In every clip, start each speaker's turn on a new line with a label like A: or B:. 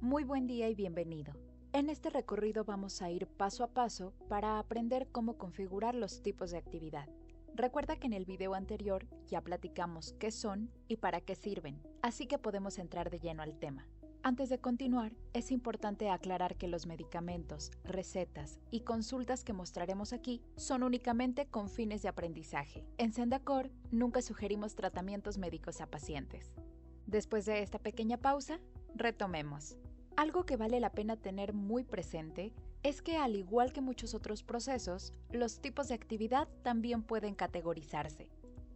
A: Muy buen día y bienvenido. En este recorrido vamos a ir paso a paso para aprender cómo configurar los tipos de actividad. Recuerda que en el video anterior ya platicamos qué son y para qué sirven, así que podemos entrar de lleno al tema. Antes de continuar, es importante aclarar que los medicamentos, recetas y consultas que mostraremos aquí son únicamente con fines de aprendizaje. En Sendacor nunca sugerimos tratamientos médicos a pacientes. Después de esta pequeña pausa, retomemos. Algo que vale la pena tener muy presente es que, al igual que muchos otros procesos, los tipos de actividad también pueden categorizarse.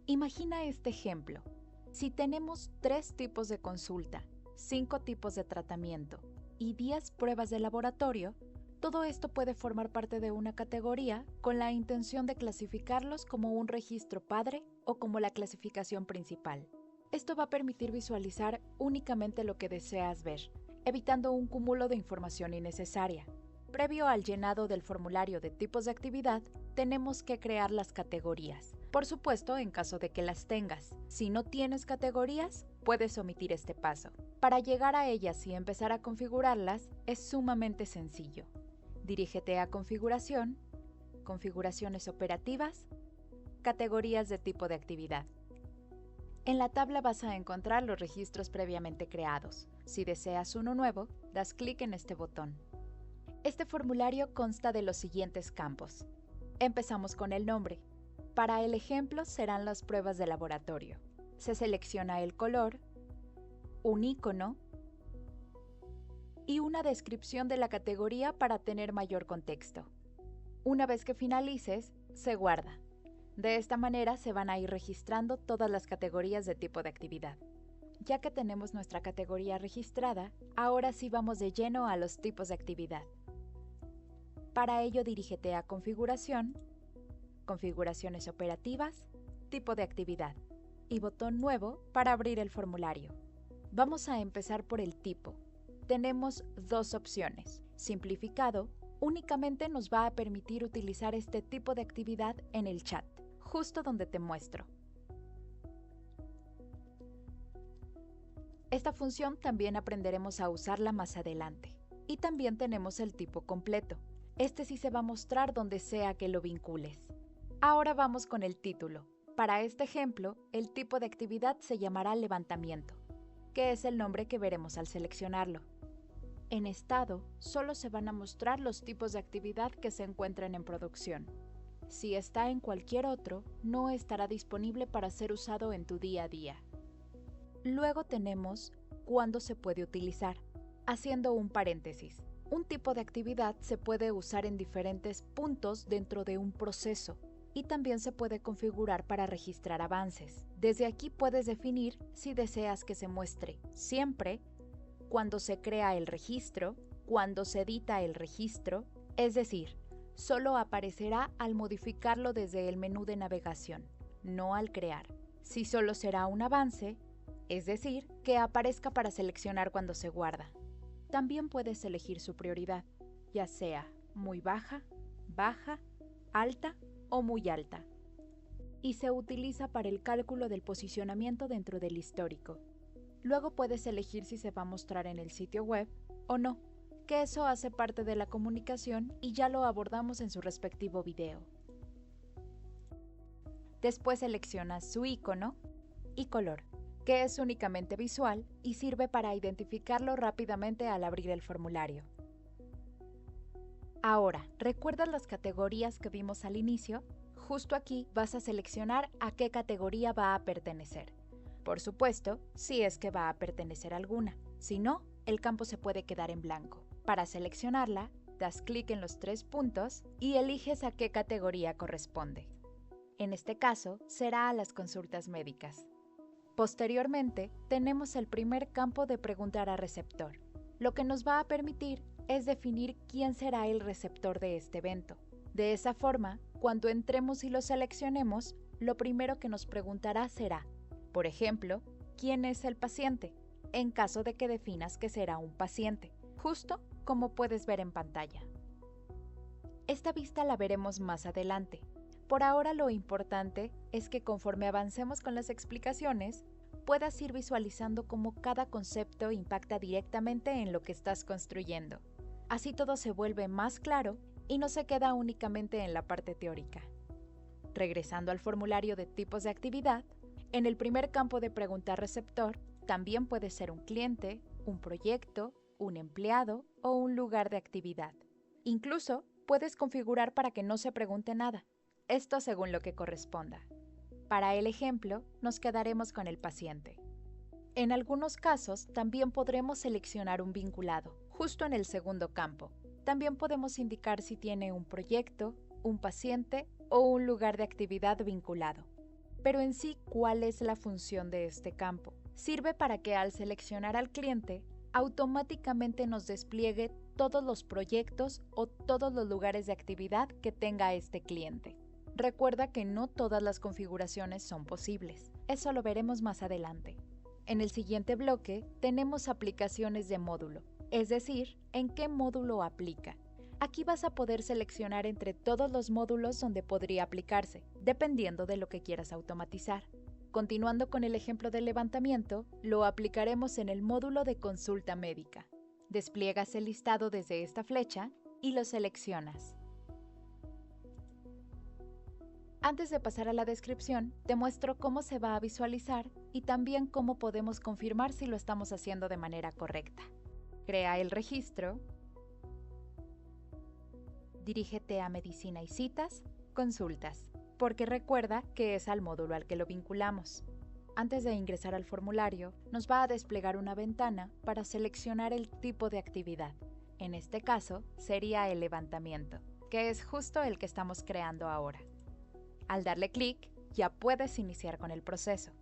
A: Imagina este ejemplo. Si tenemos 3 tipos de consulta, 5 tipos de tratamiento y 10 pruebas de laboratorio, todo esto puede formar parte de una categoría con la intención de clasificarlos como un registro padre o como la clasificación principal. Esto va a permitir visualizar únicamente lo que deseas ver, evitando un cúmulo de información innecesaria. Previo al llenado del formulario de tipos de actividad, tenemos que crear las categorías. Por supuesto, en caso de que las tengas. Si no tienes categorías, puedes omitir este paso. Para llegar a ellas y empezar a configurarlas, es sumamente sencillo. Dirígete a Configuración, Configuraciones operativas, Categorías de tipo de actividad. En la tabla vas a encontrar los registros previamente creados. Si deseas uno nuevo, das clic en este botón. Este formulario consta de los siguientes campos. Empezamos con el nombre. Para el ejemplo serán las pruebas de laboratorio. Se selecciona el color, un icono y una descripción de la categoría para tener mayor contexto. Una vez que finalices, se guarda. De esta manera se van a ir registrando todas las categorías de tipo de actividad. Ya que tenemos nuestra categoría registrada, ahora sí vamos de lleno a los tipos de actividad. Para ello dirígete a Configuración, Configuraciones operativas, Tipo de actividad y botón Nuevo para abrir el formulario. Vamos a empezar por el tipo. Tenemos 2 opciones. Simplificado, únicamente nos va a permitir utilizar este tipo de actividad en el chat, justo donde te muestro. Esta función también aprenderemos a usarla más adelante. Y también tenemos el tipo completo. Este sí se va a mostrar donde sea que lo vincules. Ahora vamos con el título. Para este ejemplo, el tipo de actividad se llamará levantamiento, que es el nombre que veremos al seleccionarlo. En estado, solo se van a mostrar los tipos de actividad que se encuentren en producción. Si está en cualquier otro, no estará disponible para ser usado en tu día a día. Luego tenemos cuándo se puede utilizar. Haciendo un paréntesis, un tipo de actividad se puede usar en diferentes puntos dentro de un proceso y también se puede configurar para registrar avances. Desde aquí puedes definir si deseas que se muestre siempre, cuando se crea el registro, cuando se edita el registro, es decir, solo aparecerá al modificarlo desde el menú de navegación, no al crear. Si solo será un avance, es decir, que aparezca para seleccionar cuando se guarda. También puedes elegir su prioridad, ya sea muy baja, baja, alta o muy alta. Y se utiliza para el cálculo del posicionamiento dentro del histórico. Luego puedes elegir si se va a mostrar en el sitio web o no, que eso hace parte de la comunicación y ya lo abordamos en su respectivo video. Después seleccionas su icono y color, que es únicamente visual y sirve para identificarlo rápidamente al abrir el formulario. Ahora, ¿recuerdas las categorías que vimos al inicio? Justo aquí vas a seleccionar a qué categoría va a pertenecer. Por supuesto, si es que va a pertenecer a alguna. Si no, el campo se puede quedar en blanco. Para seleccionarla, das clic en los 3 puntos y eliges a qué categoría corresponde. En este caso, será a las consultas médicas. Posteriormente, tenemos el primer campo de preguntar a receptor, lo que nos va a permitir es definir quién será el receptor de este evento. De esa forma, cuando entremos y lo seleccionemos, lo primero que nos preguntará será, por ejemplo, ¿quién es el paciente? En caso de que definas que será un paciente, justo como puedes ver en pantalla. Esta vista la veremos más adelante. Por ahora lo importante es que conforme avancemos con las explicaciones, puedas ir visualizando cómo cada concepto impacta directamente en lo que estás construyendo. Así todo se vuelve más claro y no se queda únicamente en la parte teórica. Regresando al formulario de tipos de actividad, en el primer campo de pregunta receptor también puede ser un cliente, un proyecto, un empleado o un lugar de actividad. Incluso puedes configurar para que no se pregunte nada, esto según lo que corresponda. Para el ejemplo, nos quedaremos con el paciente. En algunos casos, también podremos seleccionar un vinculado, justo en el segundo campo. También podemos indicar si tiene un proyecto, un paciente o un lugar de actividad vinculado. Pero en sí, ¿cuál es la función de este campo? Sirve para que al seleccionar al cliente, automáticamente nos despliegue todos los proyectos o todos los lugares de actividad que tenga este cliente. Recuerda que no todas las configuraciones son posibles. Eso lo veremos más adelante. En el siguiente bloque tenemos aplicaciones de módulo, es decir, en qué módulo aplica. Aquí vas a poder seleccionar entre todos los módulos donde podría aplicarse, dependiendo de lo que quieras automatizar. Continuando con el ejemplo del levantamiento, lo aplicaremos en el módulo de consulta médica. Despliegas el listado desde esta flecha y lo seleccionas. Antes de pasar a la descripción, te muestro cómo se va a visualizar y también cómo podemos confirmar si lo estamos haciendo de manera correcta. Crea el registro, dirígete a Medicina y Citas, Consultas, porque recuerda que es al módulo al que lo vinculamos. Antes de ingresar al formulario, nos va a desplegar una ventana para seleccionar el tipo de actividad. En este caso, sería el levantamiento, que es justo el que estamos creando ahora. Al darle clic, ya puedes iniciar con el proceso.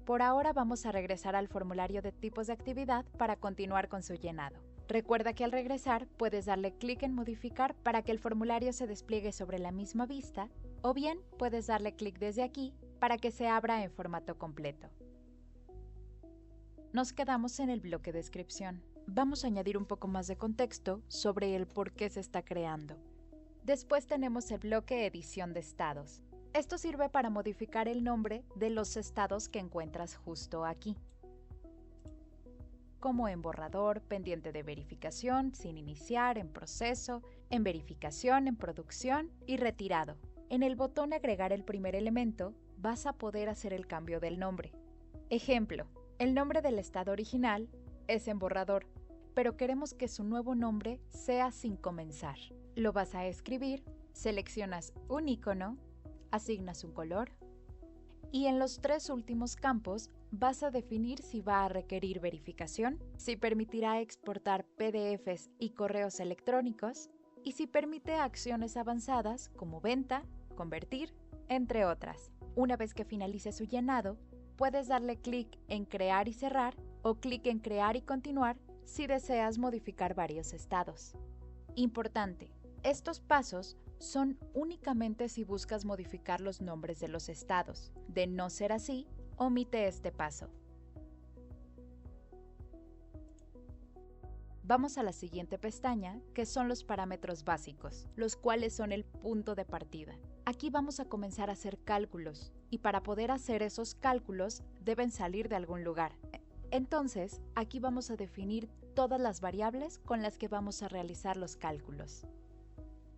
A: Por ahora vamos a regresar al formulario de tipos de actividad para continuar con su llenado. Recuerda que al regresar puedes darle clic en modificar para que el formulario se despliegue sobre la misma vista, o bien puedes darle clic desde aquí para que se abra en formato completo. Nos quedamos en el bloque descripción. Vamos a añadir un poco más de contexto sobre el por qué se está creando. Después tenemos el bloque edición de estados. Esto sirve para modificar el nombre de los estados que encuentras justo aquí, como en borrador, pendiente de verificación, sin iniciar, en proceso, en verificación, en producción y retirado. En el botón agregar el primer elemento, vas a poder hacer el cambio del nombre. Ejemplo, el nombre del estado original es en borrador, pero queremos que su nuevo nombre sea sin comenzar. Lo vas a escribir, seleccionas un icono, asignas un color y en los tres últimos campos vas a definir si va a requerir verificación, si permitirá exportar PDFs y correos electrónicos y si permite acciones avanzadas como venta, convertir, entre otras. Una vez que finalice su llenado, puedes darle clic en crear y cerrar o clic en crear y continuar si deseas modificar varios estados. Importante, estos pasos son únicamente si buscas modificar los nombres de los estados. De no ser así, omite este paso. Vamos a la siguiente pestaña, que son los parámetros básicos, los cuales son el punto de partida. Aquí vamos a comenzar a hacer cálculos, y para poder hacer esos cálculos deben salir de algún lugar. Entonces, aquí vamos a definir todas las variables con las que vamos a realizar los cálculos.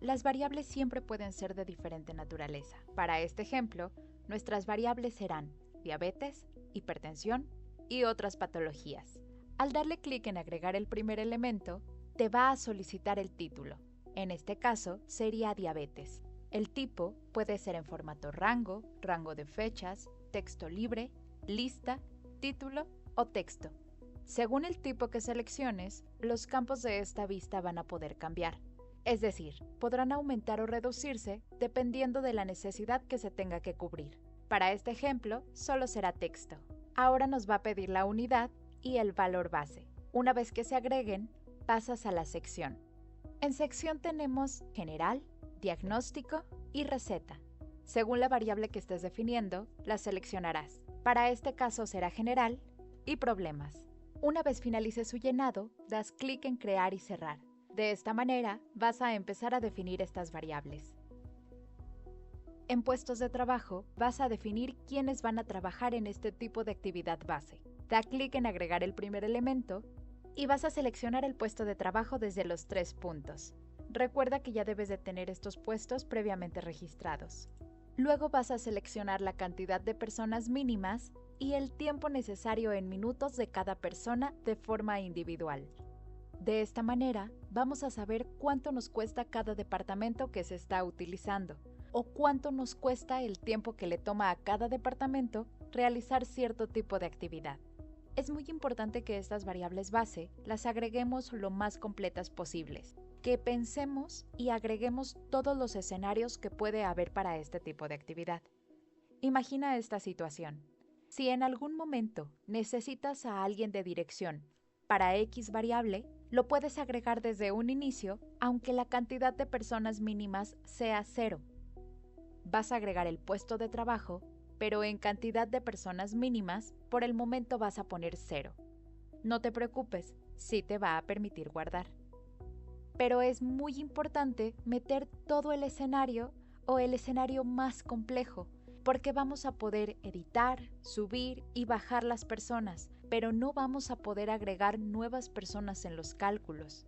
A: Las variables siempre pueden ser de diferente naturaleza. Para este ejemplo, nuestras variables serán diabetes, hipertensión y otras patologías. Al darle clic en agregar el primer elemento, te va a solicitar el título. En este caso, sería diabetes. El tipo puede ser en formato rango, rango de fechas, texto libre, lista, título o texto. Según el tipo que selecciones, los campos de esta vista van a poder cambiar. Es decir, podrán aumentar o reducirse dependiendo de la necesidad que se tenga que cubrir. Para este ejemplo, solo será texto. Ahora nos va a pedir la unidad y el valor base. Una vez que se agreguen, pasas a la sección. En sección tenemos general, diagnóstico y receta. Según la variable que estés definiendo, la seleccionarás. Para este caso será general y problemas. Una vez finalice su llenado, das clic en crear y cerrar. De esta manera, vas a empezar a definir estas variables. En puestos de trabajo, vas a definir quiénes van a trabajar en este tipo de actividad base. Da clic en agregar el primer elemento y vas a seleccionar el puesto de trabajo desde los 3 puntos. Recuerda que ya debes de tener estos puestos previamente registrados. Luego vas a seleccionar la cantidad de personas mínimas y el tiempo necesario en minutos de cada persona de forma individual. De esta manera, vamos a saber cuánto nos cuesta cada departamento que se está utilizando o cuánto nos cuesta el tiempo que le toma a cada departamento realizar cierto tipo de actividad. Es muy importante que estas variables base las agreguemos lo más completas posibles, que pensemos y agreguemos todos los escenarios que puede haber para este tipo de actividad. Imagina esta situación. Si en algún momento necesitas a alguien de dirección para X variable, lo puedes agregar desde un inicio, aunque la cantidad de personas mínimas sea 0. Vas a agregar el puesto de trabajo, pero en cantidad de personas mínimas, por el momento vas a poner 0. No te preocupes, sí te va a permitir guardar. Pero es muy importante meter todo el escenario o el escenario más complejo, porque vamos a poder editar, subir y bajar las personas, pero no vamos a poder agregar nuevas personas en los cálculos.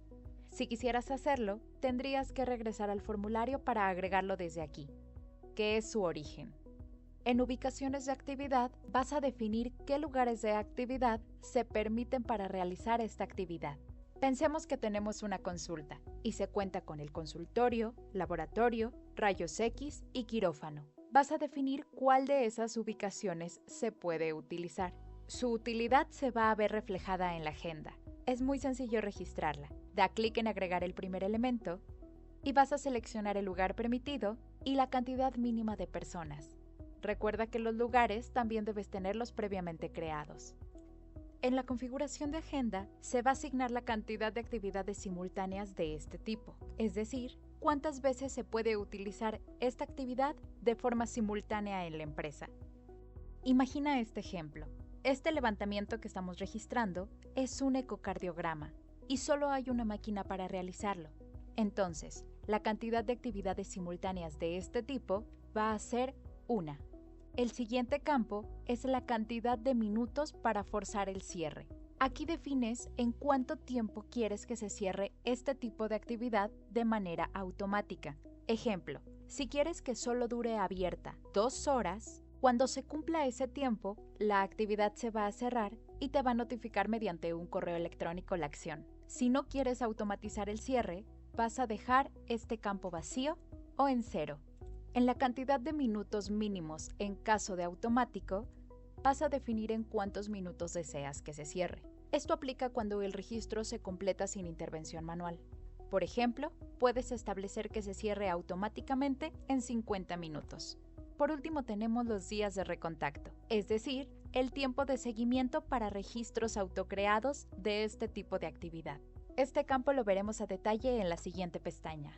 A: Si quisieras hacerlo, tendrías que regresar al formulario para agregarlo desde aquí, que es su origen. En ubicaciones de actividad vas a definir qué lugares de actividad se permiten para realizar esta actividad. Pensemos que tenemos una consulta y se cuenta con el consultorio, laboratorio, rayos X y quirófano. Vas a definir cuál de esas ubicaciones se puede utilizar. Su utilidad se va a ver reflejada en la agenda. Es muy sencillo registrarla. Da clic en agregar el primer elemento y vas a seleccionar el lugar permitido y la cantidad mínima de personas. Recuerda que los lugares también debes tenerlos previamente creados. En la configuración de agenda se va a asignar la cantidad de actividades simultáneas de este tipo, es decir, cuántas veces se puede utilizar esta actividad de forma simultánea en la empresa. Imagina este ejemplo. Este levantamiento que estamos registrando es un ecocardiograma y solo hay una máquina para realizarlo. Entonces, la cantidad de actividades simultáneas de este tipo va a ser 1. El siguiente campo es la cantidad de minutos para forzar el cierre. Aquí defines en cuánto tiempo quieres que se cierre este tipo de actividad de manera automática. Ejemplo, si quieres que solo dure abierta 2 horas, cuando se cumpla ese tiempo, la actividad se va a cerrar y te va a notificar mediante un correo electrónico la acción. Si no quieres automatizar el cierre, vas a dejar este campo vacío o en 0. En la cantidad de minutos mínimos en caso de automático, vas a definir en cuántos minutos deseas que se cierre. Esto aplica cuando el registro se completa sin intervención manual. Por ejemplo, puedes establecer que se cierre automáticamente en 50 minutos. Por último, tenemos los días de recontacto, es decir, el tiempo de seguimiento para registros autocreados de este tipo de actividad. Este campo lo veremos a detalle en la siguiente pestaña.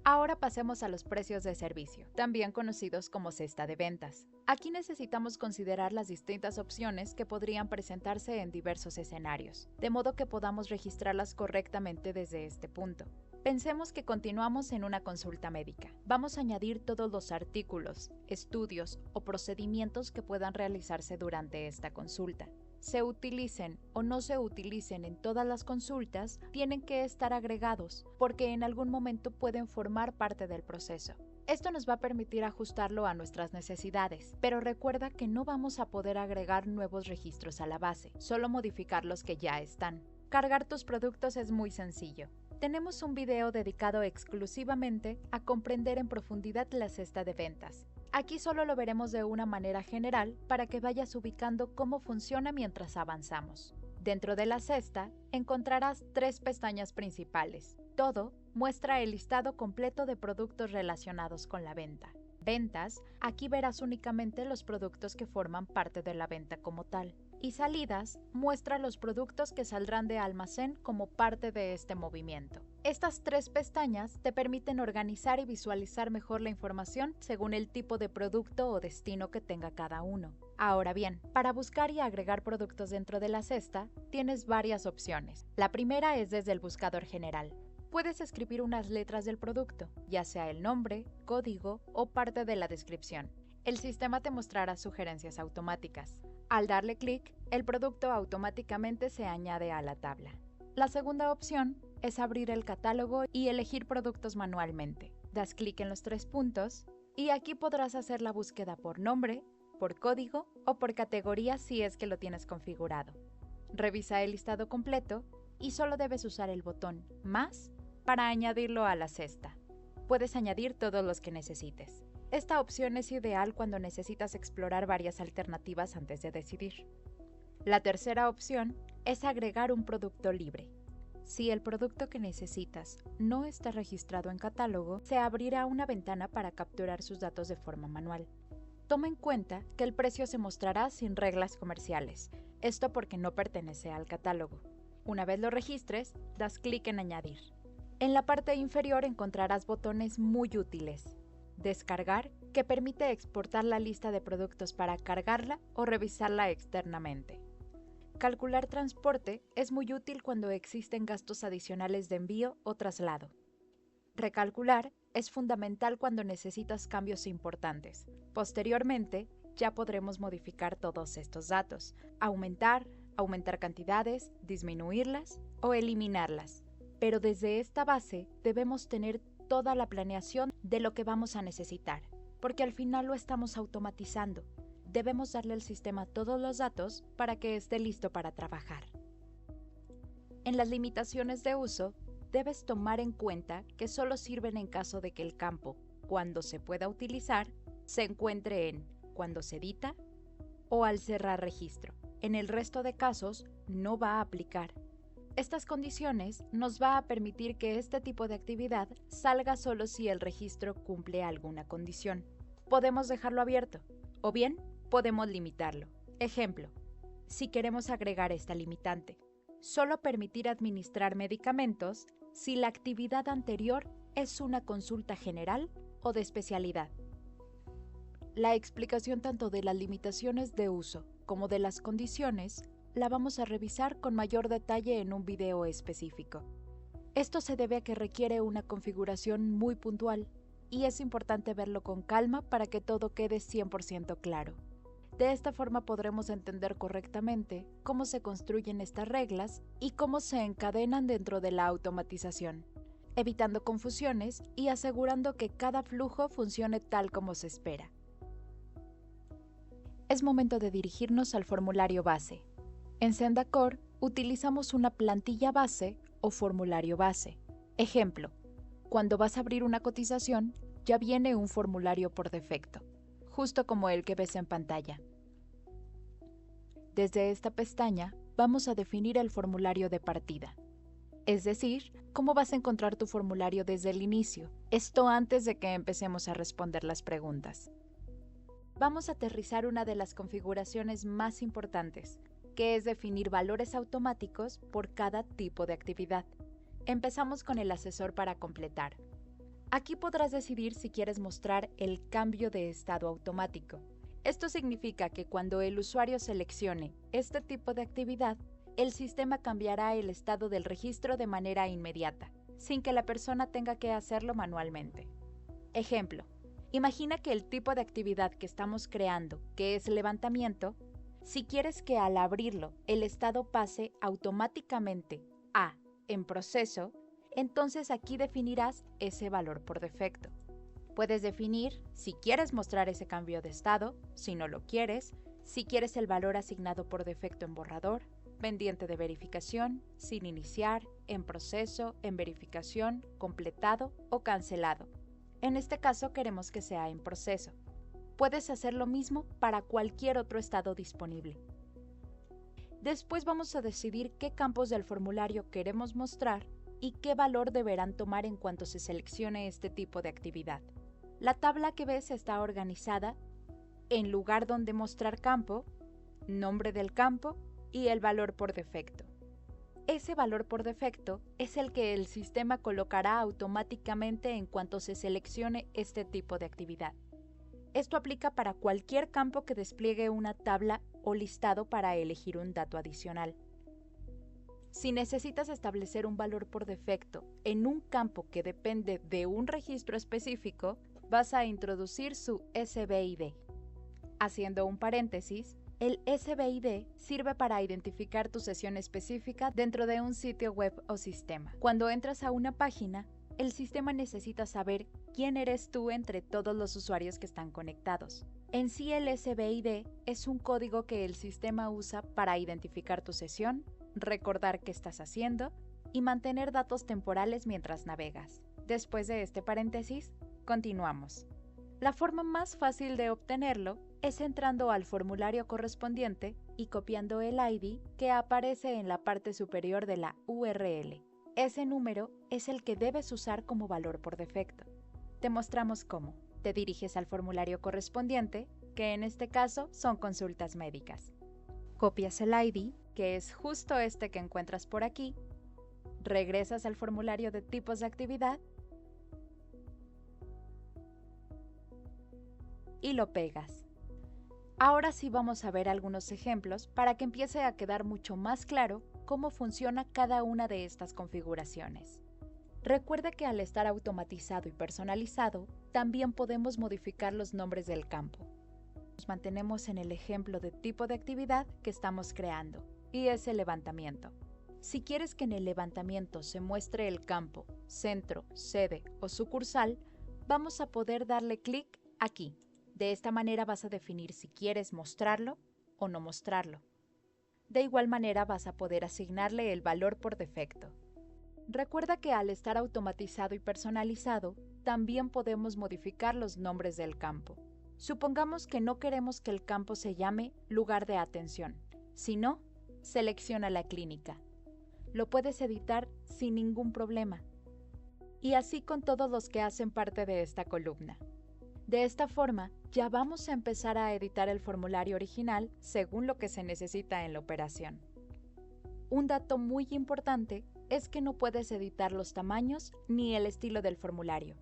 A: Ahora pasemos a los precios de servicio, también conocidos como cesta de ventas. Aquí necesitamos considerar las distintas opciones que podrían presentarse en diversos escenarios, de modo que podamos registrarlas correctamente desde este punto. Pensemos que continuamos en una consulta médica. Vamos a añadir todos los artículos, estudios o procedimientos que puedan realizarse durante esta consulta. Se utilicen o no se utilicen en todas las consultas, tienen que estar agregados, porque en algún momento pueden formar parte del proceso. Esto nos va a permitir ajustarlo a nuestras necesidades, pero recuerda que no vamos a poder agregar nuevos registros a la base, solo modificar los que ya están. Cargar tus productos es muy sencillo. Tenemos un video dedicado exclusivamente a comprender en profundidad la cesta de ventas. Aquí solo lo veremos de una manera general para que vayas ubicando cómo funciona mientras avanzamos. Dentro de la cesta encontrarás 3 pestañas principales. Todo muestra el listado completo de productos relacionados con la venta. Ventas, aquí verás únicamente los productos que forman parte de la venta como tal. Y salidas, muestra los productos que saldrán de almacén como parte de este movimiento. Estas 3 pestañas te permiten organizar y visualizar mejor la información según el tipo de producto o destino que tenga cada uno. Ahora bien, para buscar y agregar productos dentro de la cesta, tienes varias opciones. La primera es desde el buscador general. Puedes escribir unas letras del producto, ya sea el nombre, código o parte de la descripción. El sistema te mostrará sugerencias automáticas. Al darle clic, el producto automáticamente se añade a la tabla. La segunda opción es abrir el catálogo y elegir productos manualmente. Das clic en los 3 puntos y aquí podrás hacer la búsqueda por nombre, por código o por categoría si es que lo tienes configurado. Revisa el listado completo y solo debes usar el botón Más para añadirlo a la cesta. Puedes añadir todos los que necesites. Esta opción es ideal cuando necesitas explorar varias alternativas antes de decidir. La tercera opción es agregar un producto libre. Si el producto que necesitas no está registrado en catálogo, se abrirá una ventana para capturar sus datos de forma manual. Toma en cuenta que el precio se mostrará sin reglas comerciales, esto porque no pertenece al catálogo. Una vez lo registres, das clic en Añadir. En la parte inferior encontrarás botones muy útiles. Descargar, que permite exportar la lista de productos para cargarla o revisarla externamente. Calcular transporte es muy útil cuando existen gastos adicionales de envío o traslado. Recalcular es fundamental cuando necesitas cambios importantes. Posteriormente, ya podremos modificar todos estos datos, aumentar cantidades, disminuirlas o eliminarlas. Pero desde esta base debemos tener toda la planeación de lo que vamos a necesitar, porque al final lo estamos automatizando. Debemos darle al sistema todos los datos para que esté listo para trabajar. En las limitaciones de uso, debes tomar en cuenta que solo sirven en caso de que el campo, cuando se pueda utilizar, se encuentre en cuando se edita o al cerrar registro. En el resto de casos, no va a aplicar. Estas condiciones nos va a permitir que este tipo de actividad salga solo si el registro cumple alguna condición. Podemos dejarlo abierto, o bien podemos limitarlo. Ejemplo, si queremos agregar esta limitante, solo permitir administrar medicamentos si la actividad anterior es una consulta general o de especialidad. La explicación tanto de las limitaciones de uso como de las condiciones la vamos a revisar con mayor detalle en un video específico. Esto se debe a que requiere una configuración muy puntual y es importante verlo con calma para que todo quede 100% claro. De esta forma podremos entender correctamente cómo se construyen estas reglas y cómo se encadenan dentro de la automatización, evitando confusiones y asegurando que cada flujo funcione tal como se espera. Es momento de dirigirnos al formulario base. En Sendacor utilizamos una plantilla base o formulario base. Ejemplo, cuando vas a abrir una cotización, ya viene un formulario por defecto, justo como el que ves en pantalla. Desde esta pestaña vamos a definir el formulario de partida, es decir, cómo vas a encontrar tu formulario desde el inicio, esto antes de que empecemos a responder las preguntas. Vamos a aterrizar una de las configuraciones más importantes, que es definir valores automáticos por cada tipo de actividad. Empezamos con el asesor para completar. Aquí podrás decidir si quieres mostrar el cambio de estado automático. Esto significa que cuando el usuario seleccione este tipo de actividad, el sistema cambiará el estado del registro de manera inmediata, sin que la persona tenga que hacerlo manualmente. Ejemplo, imagina que el tipo de actividad que estamos creando, que es levantamiento, si quieres que al abrirlo el estado pase automáticamente a en proceso, entonces aquí definirás ese valor por defecto. Puedes definir si quieres mostrar ese cambio de estado, si no lo quieres, si quieres el valor asignado por defecto en borrador, pendiente de verificación, sin iniciar, en proceso, en verificación, completado o cancelado. En este caso queremos que sea en proceso. Puedes hacer lo mismo para cualquier otro estado disponible. Después vamos a decidir qué campos del formulario queremos mostrar y qué valor deberán tomar en cuanto se seleccione este tipo de actividad. La tabla que ves está organizada en lugar donde mostrar campo, nombre del campo y el valor por defecto. Ese valor por defecto es el que el sistema colocará automáticamente en cuanto se seleccione este tipo de actividad. Esto aplica para cualquier campo que despliegue una tabla o listado para elegir un dato adicional. Si necesitas establecer un valor por defecto en un campo que depende de un registro específico, vas a introducir su SBID. Haciendo un paréntesis, El SBID sirve para identificar tu sesión específica dentro de un sitio web o sistema. Cuando entras a una página, el sistema necesita saber quién eres tú entre todos los usuarios que están conectados. En sí, el SBID es un código que el sistema usa para identificar tu sesión, recordar qué estás haciendo y mantener datos temporales mientras navegas. Después de este paréntesis, continuamos. La forma más fácil de obtenerlo es entrando al formulario correspondiente y copiando el ID que aparece en la parte superior de la URL. Ese número es el que debes usar como valor por defecto. Te mostramos cómo. Te diriges al formulario correspondiente, que en este caso son consultas médicas. Copias el ID, que es justo este que encuentras por aquí, regresas al formulario de tipos de actividad y lo pegas. Ahora sí vamos a ver algunos ejemplos para que empiece a quedar mucho más claro cómo funciona cada una de estas configuraciones. Recuerda que al estar automatizado y personalizado, también podemos modificar los nombres del campo. Nos mantenemos en el ejemplo de tipo de actividad que estamos creando, y es el levantamiento. Si quieres que en el levantamiento se muestre el campo, centro, sede o sucursal, vamos a poder darle clic aquí. De esta manera vas a definir si quieres mostrarlo o no mostrarlo. De igual manera vas a poder asignarle el valor por defecto. Recuerda que al estar automatizado y personalizado, también podemos modificar los nombres del campo. Supongamos que no queremos que el campo se llame lugar de atención, sino selecciona la clínica. Lo puedes editar sin ningún problema. Y así con todos los que hacen parte de esta columna. De esta forma, ya vamos a empezar a editar el formulario original según lo que se necesita en la operación. Un dato muy importante es que no puedes editar los tamaños ni el estilo del formulario.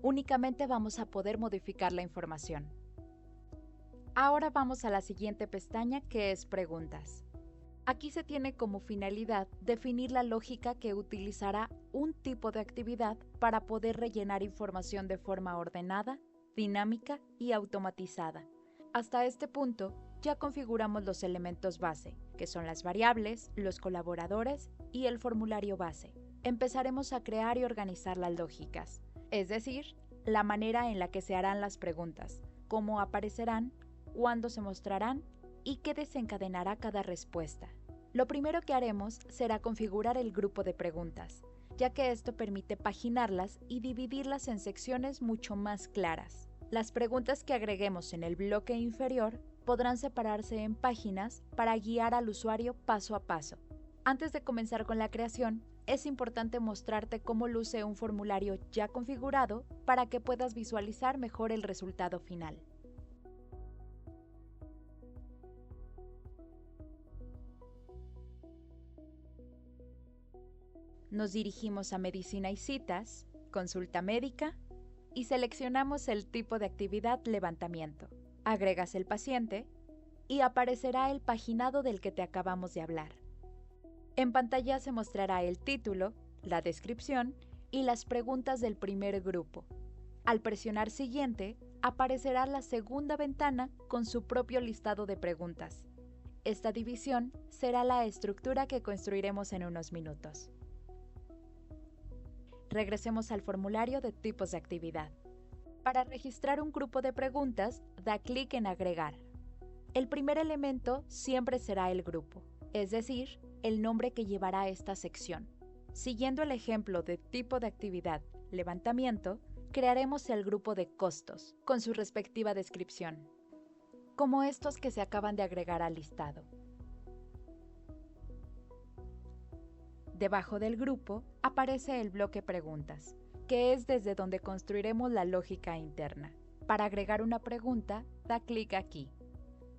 A: Únicamente vamos a poder modificar la información. Ahora vamos a la siguiente pestaña, que es Preguntas. Aquí se tiene como finalidad definir la lógica que utilizará un tipo de actividad para poder rellenar información de forma ordenada, dinámica y automatizada. Hasta este punto, ya configuramos los elementos base, que son las variables, los colaboradores y el formulario base. Empezaremos a crear y organizar las lógicas, es decir, la manera en la que se harán las preguntas, cómo aparecerán, cuándo se mostrarán y qué desencadenará cada respuesta. Lo primero que haremos será configurar el grupo de preguntas, ya que esto permite paginarlas y dividirlas en secciones mucho más claras. Las preguntas que agreguemos en el bloque inferior podrán separarse en páginas para guiar al usuario paso a paso. Antes de comenzar con la creación, es importante mostrarte cómo luce un formulario ya configurado para que puedas visualizar mejor el resultado final. Nos dirigimos a Medicina y Citas, Consulta Médica, y seleccionamos el tipo de actividad Levantamiento. Agregas el paciente y aparecerá el paginado del que te acabamos de hablar. En pantalla se mostrará el título, la descripción y las preguntas del primer grupo. Al presionar Siguiente, aparecerá la segunda ventana con su propio listado de preguntas. Esta división será la estructura que construiremos en unos minutos. Regresemos al formulario de tipos de actividad. Para registrar un grupo de preguntas, da clic en Agregar. El primer elemento siempre será el grupo, es decir, el nombre que llevará esta sección. Siguiendo el ejemplo de tipo de actividad, levantamiento, crearemos el grupo de costos, con su respectiva descripción, como estos que se acaban de agregar al listado. Debajo del grupo aparece el bloque preguntas, que es desde donde construiremos la lógica interna. Para agregar una pregunta, da clic aquí.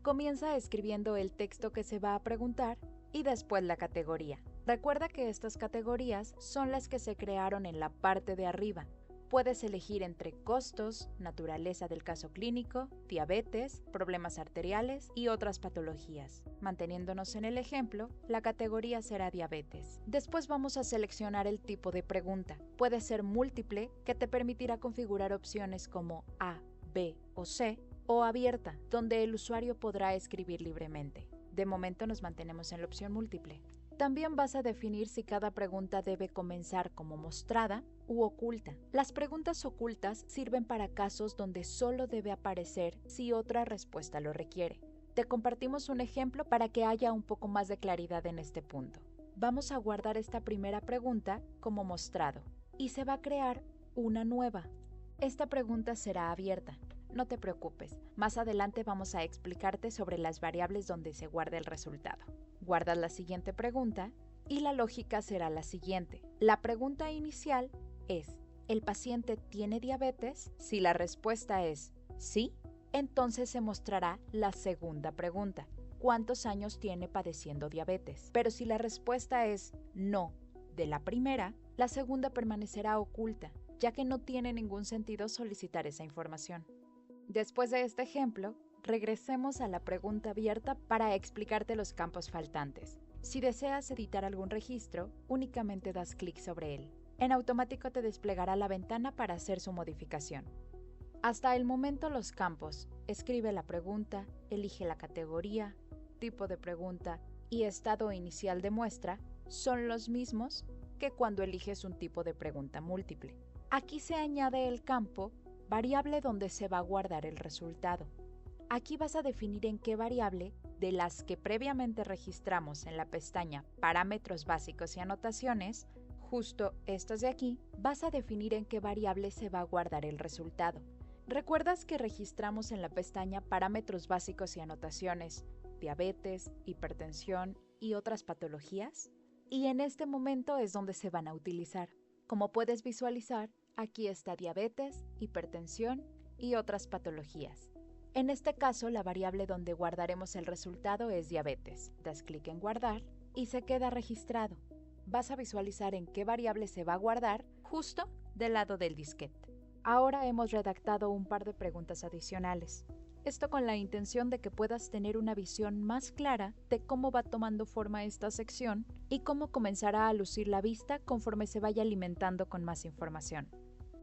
A: Comienza escribiendo el texto que se va a preguntar y después la categoría. Recuerda que estas categorías son las que se crearon en la parte de arriba. Puedes elegir entre costos, naturaleza del caso clínico, diabetes, problemas arteriales y otras patologías. Manteniéndonos en el ejemplo, la categoría será diabetes. Después vamos a seleccionar el tipo de pregunta. Puede ser múltiple, que te permitirá configurar opciones como A, B o C, o abierta, donde el usuario podrá escribir libremente. De momento nos mantenemos en la opción múltiple. También vas a definir si cada pregunta debe comenzar como mostrada u oculta. Las preguntas ocultas sirven para casos donde solo debe aparecer si otra respuesta lo requiere. Te compartimos un ejemplo para que haya un poco más de claridad en este punto. Vamos a guardar esta primera pregunta como mostrado y se va a crear una nueva. Esta pregunta será abierta. No te preocupes, más adelante vamos a explicarte sobre las variables donde se guarda el resultado. Guardas la siguiente pregunta y la lógica será la siguiente. La pregunta inicial es, ¿el paciente tiene diabetes? Si la respuesta es sí, entonces se mostrará la segunda pregunta. ¿Cuántos años tiene padeciendo diabetes? Pero si la respuesta es no de la primera, la segunda permanecerá oculta, ya que no tiene ningún sentido solicitar esa información. Después de este ejemplo, regresemos a la pregunta abierta para explicarte los campos faltantes. Si deseas editar algún registro, únicamente das clic sobre él. En automático te desplegará la ventana para hacer su modificación. Hasta el momento los campos, escribe la pregunta, elige la categoría, tipo de pregunta y estado inicial de muestra, son los mismos que cuando eliges un tipo de pregunta múltiple. Aquí se añade el campo variable donde se va a guardar el resultado. Aquí vas a definir en qué variable de las que previamente registramos en la pestaña Parámetros básicos y anotaciones, justo estas de aquí, vas a definir en qué variable se va a guardar el resultado. ¿Recuerdas que registramos en la pestaña Parámetros básicos y anotaciones diabetes, hipertensión y otras patologías? Y en este momento es donde se van a utilizar. Como puedes visualizar, aquí está diabetes, hipertensión y otras patologías. En este caso, la variable donde guardaremos el resultado es diabetes. Das clic en guardar y se queda registrado. Vas a visualizar en qué variable se va a guardar justo del lado del disquete. Ahora hemos redactado un par de preguntas adicionales. Esto con la intención de que puedas tener una visión más clara de cómo va tomando forma esta sección y cómo comenzará a lucir la vista conforme se vaya alimentando con más información.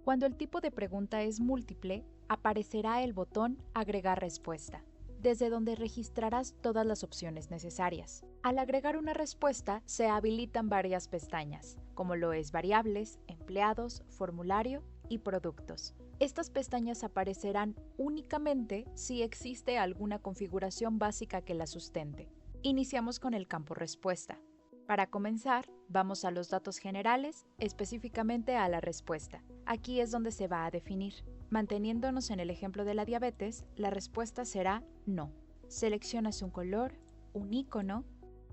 A: Cuando el tipo de pregunta es múltiple, aparecerá el botón Agregar respuesta, desde donde registrarás todas las opciones necesarias. Al agregar una respuesta, se habilitan varias pestañas, como lo es Variables, Empleados, Formulario y Productos. Estas pestañas aparecerán únicamente si existe alguna configuración básica que la sustente. Iniciamos con el campo Respuesta. Para comenzar, vamos a los datos generales, específicamente a la respuesta. Aquí es donde se va a definir. Manteniéndonos en el ejemplo de la diabetes, la respuesta será no. Seleccionas un color, un icono,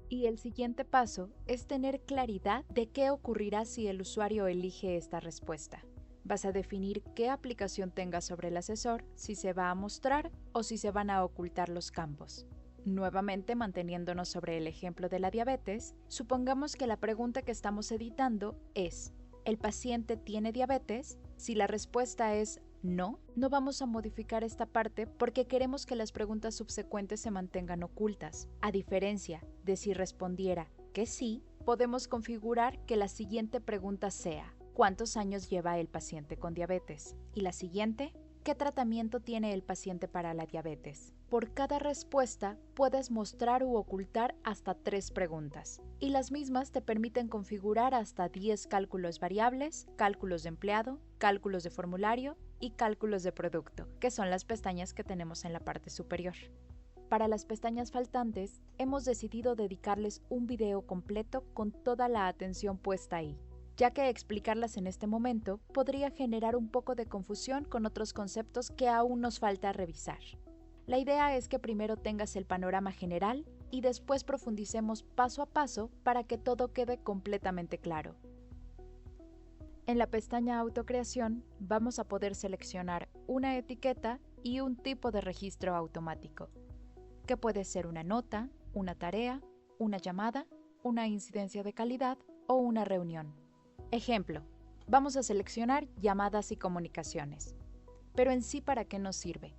A: y el siguiente paso es tener claridad de qué ocurrirá si el usuario elige esta respuesta. Vas a definir qué aplicación tenga sobre el asesor, si se va a mostrar o si se van a ocultar los campos. Nuevamente, manteniéndonos sobre el ejemplo de la diabetes, supongamos que la pregunta que estamos editando es ¿el paciente tiene diabetes? Si la respuesta es no, no vamos a modificar esta parte porque queremos que las preguntas subsecuentes se mantengan ocultas. A diferencia de si respondiera que sí, podemos configurar que la siguiente pregunta sea ¿cuántos años lleva el paciente con diabetes? Y la siguiente, ¿qué tratamiento tiene el paciente para la diabetes? Por cada respuesta puedes mostrar u ocultar hasta 3 preguntas, y las mismas te permiten configurar hasta 10 cálculos variables, cálculos de empleado, cálculos de formulario y cálculos de producto, que son las pestañas que tenemos en la parte superior. Para las pestañas faltantes, hemos decidido dedicarles un video completo con toda la atención puesta ahí, ya que explicarlas en este momento podría generar un poco de confusión con otros conceptos que aún nos falta revisar. La idea es que primero tengas el panorama general y después profundicemos paso a paso para que todo quede completamente claro. En la pestaña Autocreación vamos a poder seleccionar una etiqueta y un tipo de registro automático, que puede ser una nota, una tarea, una llamada, una incidencia de calidad o una reunión. Ejemplo, vamos a seleccionar llamadas y comunicaciones. Pero en sí, ¿para qué nos sirve?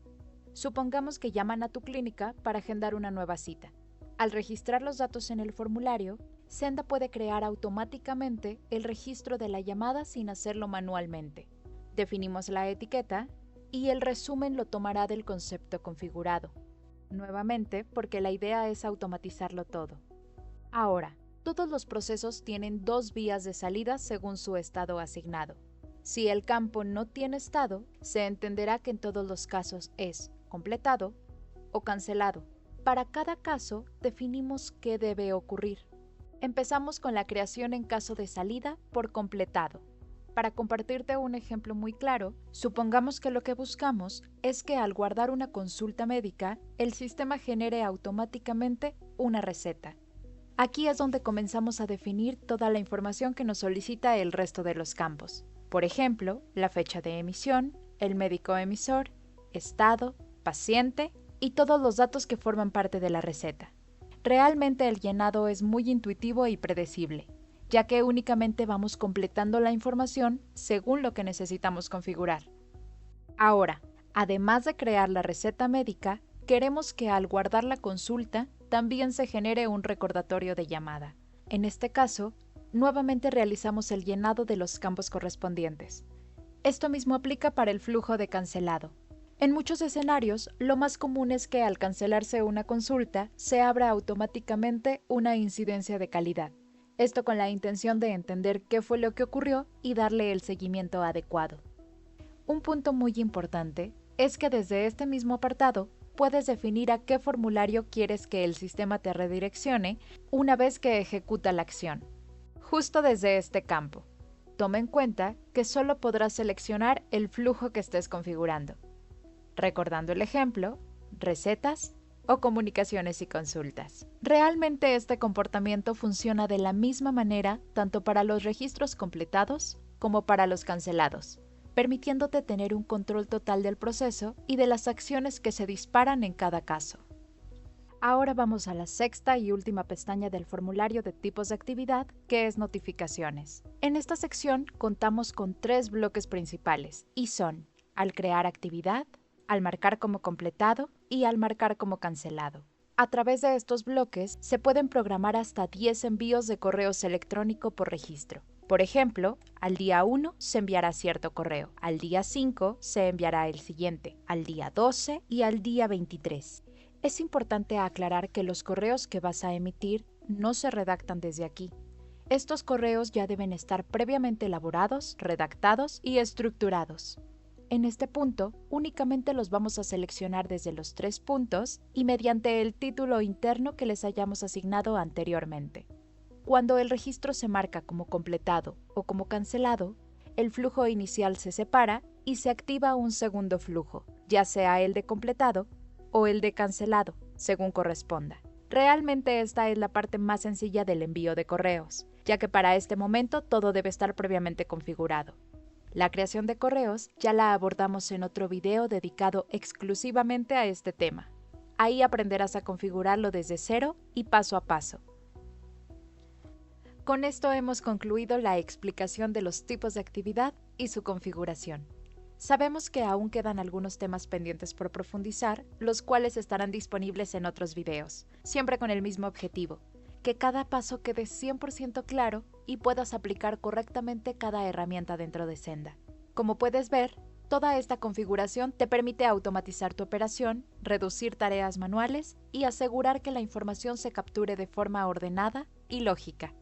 A: Supongamos que llaman a tu clínica para agendar una nueva cita. Al registrar los datos en el formulario, Senda puede crear automáticamente el registro de la llamada sin hacerlo manualmente. Definimos la etiqueta y el resumen lo tomará del concepto configurado. Nuevamente, porque la idea es automatizarlo todo. Ahora, todos los procesos tienen dos vías de salida según su estado asignado. Si el campo no tiene estado, se entenderá que en todos los casos es completado o cancelado. Para cada caso, definimos qué debe ocurrir. Empezamos con la creación en caso de salida por completado. Para compartirte un ejemplo muy claro, supongamos que lo que buscamos es que al guardar una consulta médica, el sistema genere automáticamente una receta. Aquí es donde comenzamos a definir toda la información que nos solicita el resto de los campos. Por ejemplo, la fecha de emisión, el médico emisor, estado, paciente y todos los datos que forman parte de la receta. Realmente el llenado es muy intuitivo y predecible, ya que únicamente vamos completando la información según lo que necesitamos configurar. Ahora, además de crear la receta médica, queremos que al guardar la consulta también se genere un recordatorio de llamada. En este caso, nuevamente realizamos el llenado de los campos correspondientes. Esto mismo aplica para el flujo de cancelado. En muchos escenarios, lo más común es que al cancelarse una consulta, se abra automáticamente una incidencia de calidad. Esto con la intención de entender qué fue lo que ocurrió y darle el seguimiento adecuado. Un punto muy importante es que desde este mismo apartado puedes definir a qué formulario quieres que el sistema te redireccione una vez que ejecuta la acción. Justo desde este campo, toma en cuenta que solo podrás seleccionar el flujo que estés configurando. Recordando el ejemplo, recetas o comunicaciones y consultas. Realmente este comportamiento funciona de la misma manera tanto para los registros completados como para los cancelados, permitiéndote tener un control total del proceso y de las acciones que se disparan en cada caso. Ahora vamos a la sexta y última pestaña del formulario de tipos de actividad, que es notificaciones. En esta sección contamos con 3 bloques principales y son: al crear actividad, al marcar como completado y al marcar como cancelado. A través de estos bloques se pueden programar hasta 10 envíos de correos electrónicos por registro. Por ejemplo, al día 1 se enviará cierto correo, al día 5 se enviará el siguiente, al día 12 y al día 23. Es importante aclarar que los correos que vas a emitir no se redactan desde aquí. Estos correos ya deben estar previamente elaborados, redactados y estructurados. En este punto, únicamente los vamos a seleccionar desde los 3 puntos y mediante el título interno que les hayamos asignado anteriormente. Cuando el registro se marca como completado o como cancelado, el flujo inicial se separa y se activa un segundo flujo, ya sea el de completado o el de cancelado, según corresponda. Realmente esta es la parte más sencilla del envío de correos, ya que para este momento todo debe estar previamente configurado. La creación de correos ya la abordamos en otro video dedicado exclusivamente a este tema. Ahí aprenderás a configurarlo desde cero y paso a paso. Con esto hemos concluido la explicación de los tipos de actividad y su configuración. Sabemos que aún quedan algunos temas pendientes por profundizar, los cuales estarán disponibles en otros videos, siempre con el mismo objetivo: que cada paso quede 100% claro y puedas aplicar correctamente cada herramienta dentro de Senda. Como puedes ver, toda esta configuración te permite automatizar tu operación, reducir tareas manuales y asegurar que la información se capture de forma ordenada y lógica.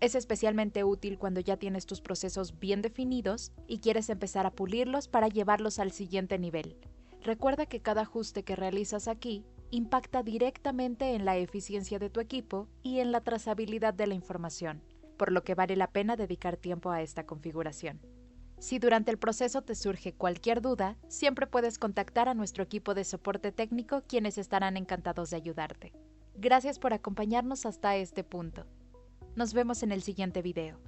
A: Es especialmente útil cuando ya tienes tus procesos bien definidos y quieres empezar a pulirlos para llevarlos al siguiente nivel. Recuerda que cada ajuste que realizas aquí impacta directamente en la eficiencia de tu equipo y en la trazabilidad de la información, por lo que vale la pena dedicar tiempo a esta configuración. Si durante el proceso te surge cualquier duda, siempre puedes contactar a nuestro equipo de soporte técnico, quienes estarán encantados de ayudarte. Gracias por acompañarnos hasta este punto. Nos vemos en el siguiente video.